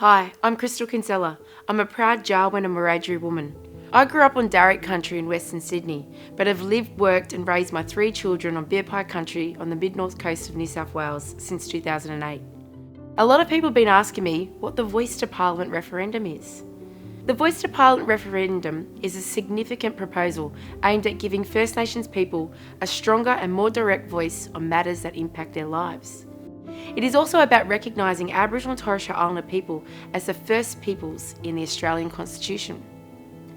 Hi, I'm Crystal Kinsella. I'm a proud Jarwin and Wiradjuri woman. I grew up on Darug country in Western Sydney, but have lived, worked and raised my 3 children on Birpai country on the mid-north coast of New South Wales since 2008. A lot of people have been asking me what the Voice to Parliament referendum is. The Voice to Parliament referendum is a significant proposal aimed at giving First Nations people a stronger and more direct voice on matters that impact their lives. It is also about recognising Aboriginal and Torres Strait Islander people as the first peoples in the Australian Constitution.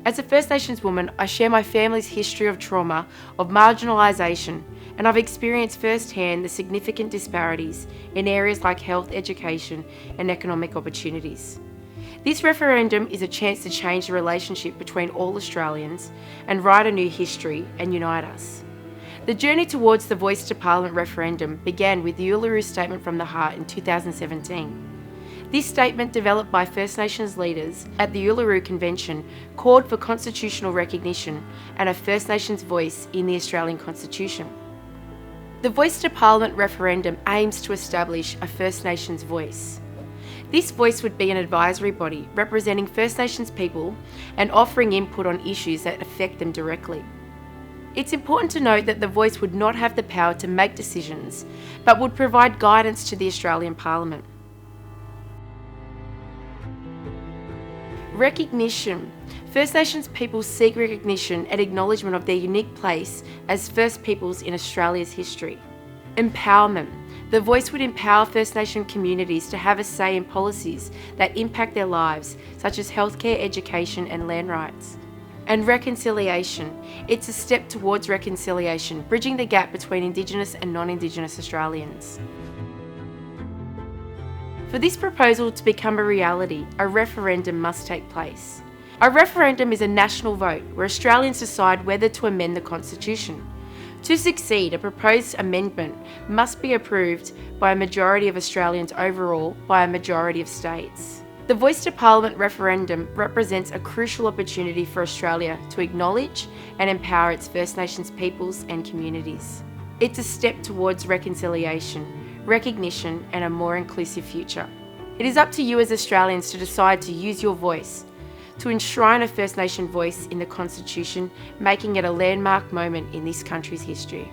As a First Nations woman, I share my family's history of trauma, of marginalisation, and I've experienced firsthand the significant disparities in areas like health, education and economic opportunities. This referendum is a chance to change the relationship between all Australians and write a new history and unite us. The journey towards the Voice to Parliament referendum began with the Uluru Statement from the Heart in 2017. This statement, developed by First Nations leaders at the Uluru Convention, called for constitutional recognition and a First Nations voice in the Australian Constitution. The Voice to Parliament referendum aims to establish a First Nations voice. This voice would be an advisory body representing First Nations people and offering input on issues that affect them directly. It's important to note that the voice would not have the power to make decisions, but would provide guidance to the Australian Parliament. Recognition. First Nations people seek recognition and acknowledgement of their unique place as First Peoples in Australia's history. Empowerment. The voice would empower First Nation communities to have a say in policies that impact their lives, such as healthcare, education and land rights. And reconciliation. It's a step towards reconciliation, bridging the gap between Indigenous and non-Indigenous Australians. For this proposal to become a reality, a referendum must take place. A referendum is a national vote where Australians decide whether to amend the Constitution. To succeed, a proposed amendment must be approved by a majority of Australians overall by a majority of states. The Voice to Parliament referendum represents a crucial opportunity for Australia to acknowledge and empower its First Nations peoples and communities. It's a step towards reconciliation, recognition and a more inclusive future. It is up to you as Australians to decide to use your voice, to enshrine a First Nation voice in the Constitution, making it a landmark moment in this country's history.